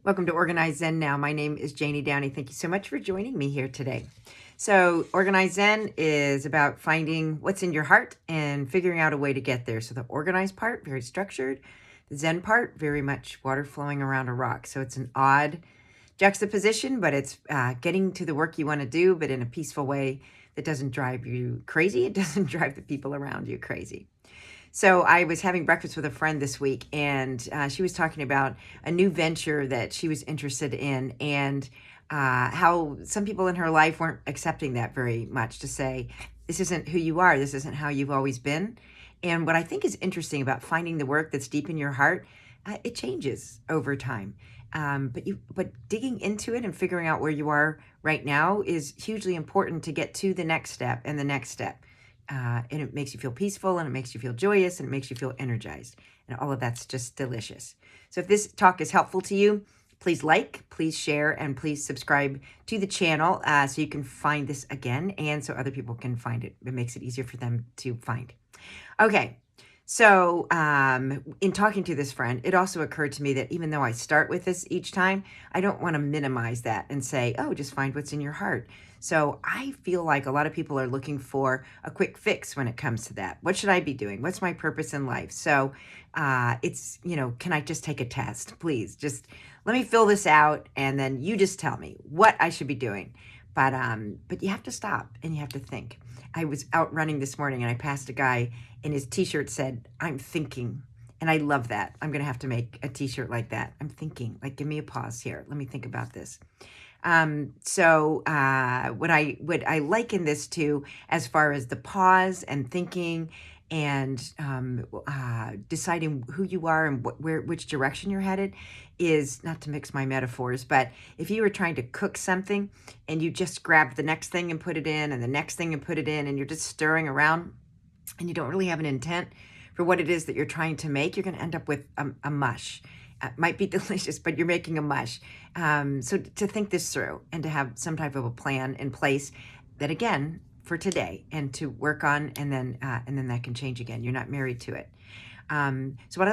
Welcome to Organize Zen Now. My name is Janie Downey. Thank you so much for joining me here today. So, Organize Zen is about finding what's in your heart and figuring out a way to get there. So, the organized part, very structured. The Zen part, very much water flowing around a rock. So, it's an odd juxtaposition, but it's getting to the work you want to do, but in a peaceful way that doesn't drive you crazy. It doesn't drive the people around you crazy. So I was having breakfast with a friend this week, and she was talking about a new venture that she was interested in, and how some people in her life weren't accepting that very much, to say, this isn't who you are, this isn't how you've always been. And what I think is interesting about finding the work that's deep in your heart, it changes over time. But digging into it and figuring out where you are right now is hugely important to get to the next step and the next step. And it makes you feel peaceful, and it makes you feel joyous, and it makes you feel energized. And all of that's just delicious. So if this talk is helpful to you, please like, please share, and please subscribe to the channel so you can find this again, and so other people can find it. It makes it easier for them to find. Okay. So in talking to this friend, it also occurred to me that even though I start with this each time, I don't want to minimize that and say, oh, just find what's in your heart. So I feel like a lot of people are looking for a quick fix when it comes to that. What should I be doing? What's my purpose in life? So it's, can I just take a test? Please just let me fill this out, and then you just tell me what I should be doing. But you have to stop and you have to think. I was out running this morning, and I passed a guy, and his t-shirt said, I'm thinking. And I love that. I'm going to have to make a t-shirt like that. I'm thinking, like, give me a pause here. Let me think about this. So what I liken this to, as far as the pause and thinking and deciding who you are and which direction you're headed, is, not to mix my metaphors, but if you were trying to cook something and you just grabbed the next thing and put it in, and the next thing and put it in, and you're just stirring around, and you don't really have an intent for what it is that you're trying to make, you're going to end up with a mush. Might be delicious, but you're making a mush. So to think this through and to have some type of a plan in place that, again, for today, and to work on, and then that can change again. You're not married to it. So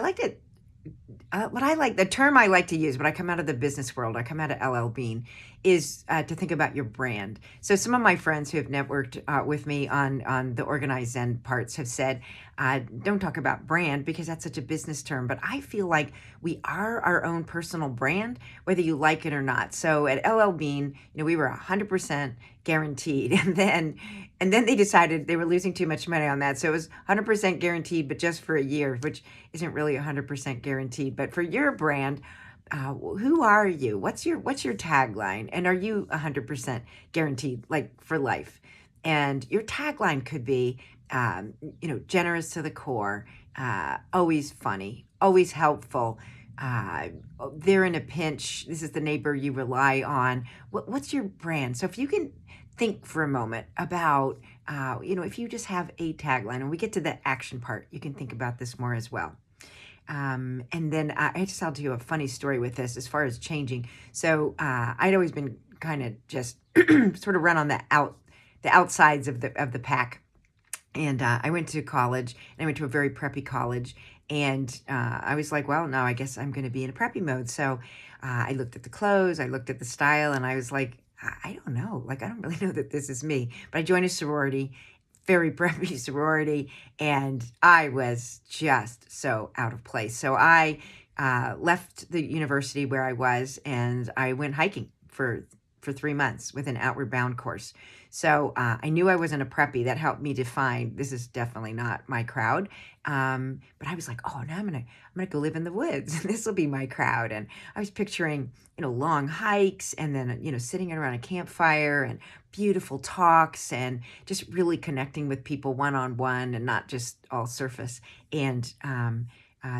the term I like to use, but I come out of the business world, I come out of LL Bean, is to think about your brand. So some of my friends who have networked with me on the Organized Zen parts have said, don't talk about brand because that's such a business term. But I feel like we are our own personal brand, whether you like it or not. So at LL Bean, we were 100% guaranteed. And then they decided they were losing too much money on that. So it was 100% guaranteed, but just for a year, which isn't really 100% guaranteed. But for your brand, who are you? What's your tagline? And are you 100% guaranteed, like for life? And your tagline could be, generous to the core, always funny, always helpful. They're in a pinch. This is the neighbor you rely on. What's your brand? So if you can think for a moment about, if you just have a tagline, and we get to the action part, you can think about this more as well. And then I'll tell you a funny story with this as far as changing. So I'd always been kind of just sort of run on the outsides of the pack. And I went to college, and I went to a very preppy college. And I was like, well, no, I guess I'm going to be in a preppy mode. So I looked at the clothes, I looked at the style, and I was like, I don't know. Like, I don't really know that this is me. But I joined a sorority, very preppy sorority, and I was just so out of place. So I left the university where I was, and I went hiking for 3 months with an Outward Bound course. So I knew I wasn't a preppy. That helped me define, this is definitely not my crowd. But I was like, oh, now I'm gonna go live in the woods. This will be my crowd. And I was picturing, long hikes, and then, sitting around a campfire, and beautiful talks, and just really connecting with people one-on-one, and not just all surface. And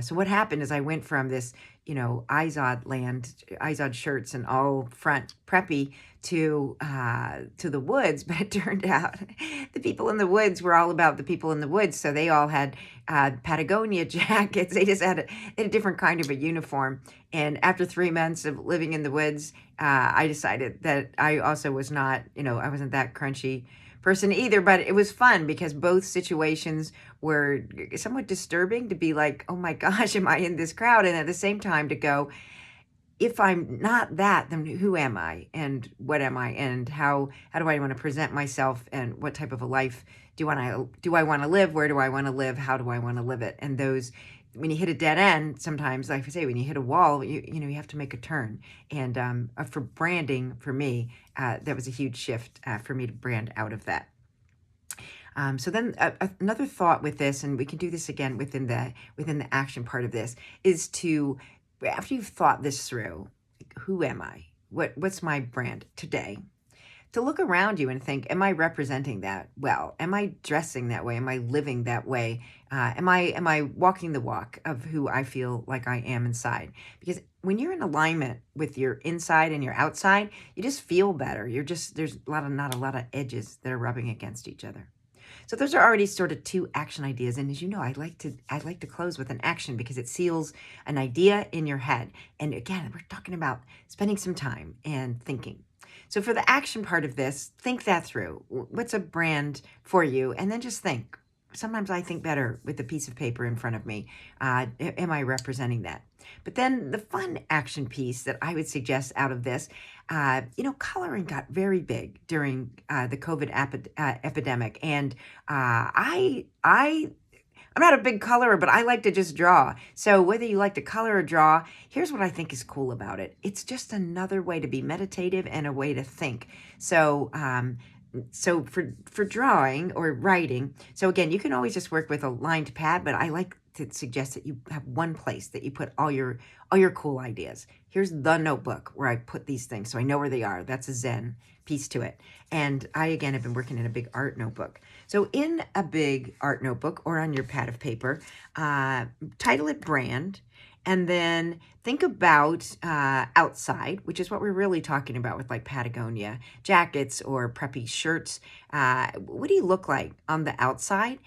so what happened is I went from this, Izod shirts and all front preppy to the woods. But it turned out the people in the woods were all about the people in the woods. So they all had Patagonia jackets. They just had a different kind of a uniform. And after 3 months of living in the woods, I decided that I also was not, I wasn't that crunchy person either, but it was fun because both situations were somewhat disturbing, to be like, oh my gosh, am I in this crowd? And at the same time to go, if I'm not that, then who am I and what am I and how do I want to present myself and what type of a life do I want to live? Where do I want to live? How do I want to live it? And those, when you hit a dead end, sometimes, like I say, when you hit a wall, you have to make a turn. And for branding, for me, that was a huge shift for me to brand out of that. So then another thought with this, and we can do this again within the action part of this, is to, after you've thought this through, like, who am I? What's my brand today? To look around you and think, am I representing that well? Am I dressing that way? Am I living that way? Am I walking the walk of who I feel like I am inside? Because when you're in alignment with your inside and your outside, you just feel better. There's not a lot of edges that are rubbing against each other. So those are already sort of two action ideas. And as you know, I like to close with an action because it seals an idea in your head. And again, we're talking about spending some time and thinking. So for the action part of this, think that through. What's a brand for you? And then just think. Sometimes I think better with a piece of paper in front of me. Am I representing that? But then the fun action piece that I would suggest out of this, coloring got very big during the COVID epidemic. And I'm not a big colorer, but I like to just draw. So whether you like to color or draw, here's what I think is cool about it. It's just another way to be meditative and a way to think. So for drawing or writing, so again, you can always just work with a lined pad, but I like to suggest that you have one place that you put all your cool ideas. Here's the notebook where I put these things, so I know where they are. That's a Zen piece to it. And I, again, have been working in a big art notebook. So in a big art notebook or on your pad of paper, title it brand, and then think about outside, which is what we're really talking about with like Patagonia jackets or preppy shirts. What do you look like on the outside?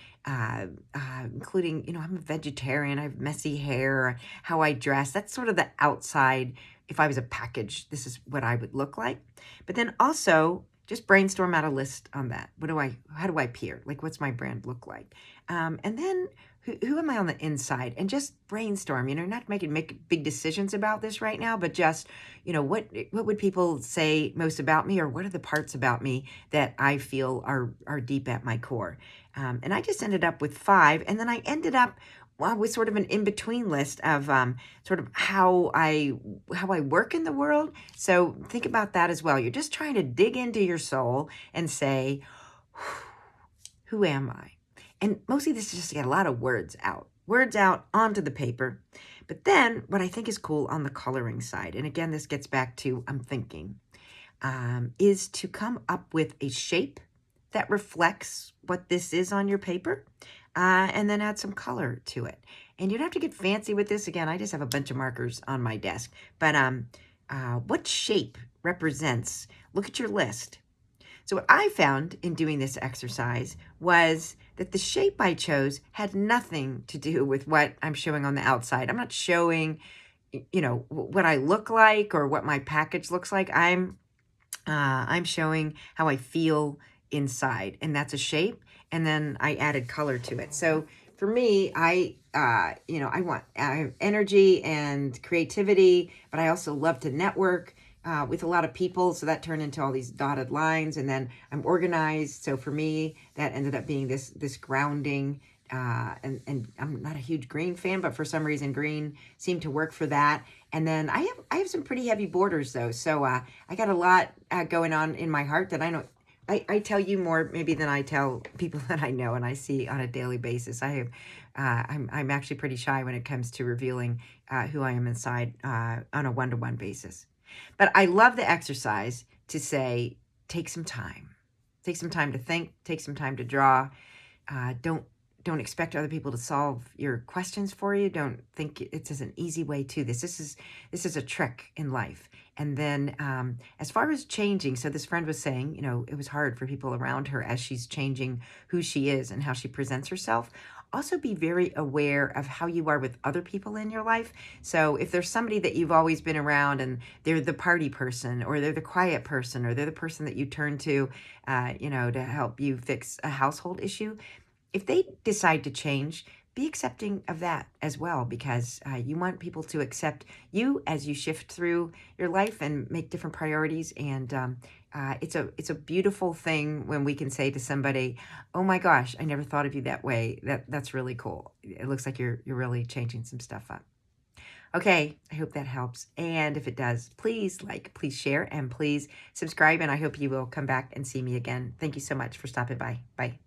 Including, I'm a vegetarian, I have messy hair, how I dress. That's sort of the outside. If I was a package, this is what I would look like. But then also just brainstorm out a list on that. How do I appear? Like, what's my brand look like? And then who am I on the inside? And just brainstorm, not make big decisions about this right now, but just, what would people say most about me, or what are the parts about me that I feel are deep at my core? And I just ended up with 5. And then I ended up with sort of an in-between list of sort of how I work in the world. So think about that as well. You're just trying to dig into your soul and say, who am I? And mostly this is just to get a lot of words out onto the paper. But then what I think is cool on the coloring side, and again, this gets back to I'm thinking, is to come up with a shape that reflects what this is on your paper, and then add some color to it. And you don't have to get fancy with this. Again, I just have a bunch of markers on my desk. But what shape represents, look at your list. So what I found in doing this exercise was that the shape I chose had nothing to do with what I'm showing on the outside. I'm not showing, what I look like or what my package looks like. I'm showing how I feel inside, and that's a shape. And then I added color to it. So for me, I have energy and creativity, but I also love to network with a lot of people. So that turned into all these dotted lines, and then I'm organized. So for me, that ended up being this grounding. And I'm not a huge green fan, but for some reason green seemed to work for that. And then I have some pretty heavy borders though. So I got a lot going on in my heart that I know. I tell you more maybe than I tell people that I know and I see on a daily basis. I'm actually pretty shy when it comes to revealing who I am inside on a one-to-one basis. But I love the exercise to say, take some time to think, take some time to draw. Don't expect other people to solve your questions for you. Don't think it's as an easy way to this. This is a trick in life. And then as far as changing, so this friend was saying, it was hard for people around her as she's changing who she is and how she presents herself. Also be very aware of how you are with other people in your life. So if there's somebody that you've always been around and they're the party person, or they're the quiet person, or they're the person that you turn to, to help you fix a household issue, if they decide to change, be accepting of that as well, because you want people to accept you as you shift through your life and make different priorities. And it's a beautiful thing when we can say to somebody, "Oh my gosh, I never thought of you that way. That's really cool. It looks like you're really changing some stuff up." Okay, I hope that helps. And if it does, please like, please share, and please subscribe. And I hope you will come back and see me again. Thank you so much for stopping by. Bye.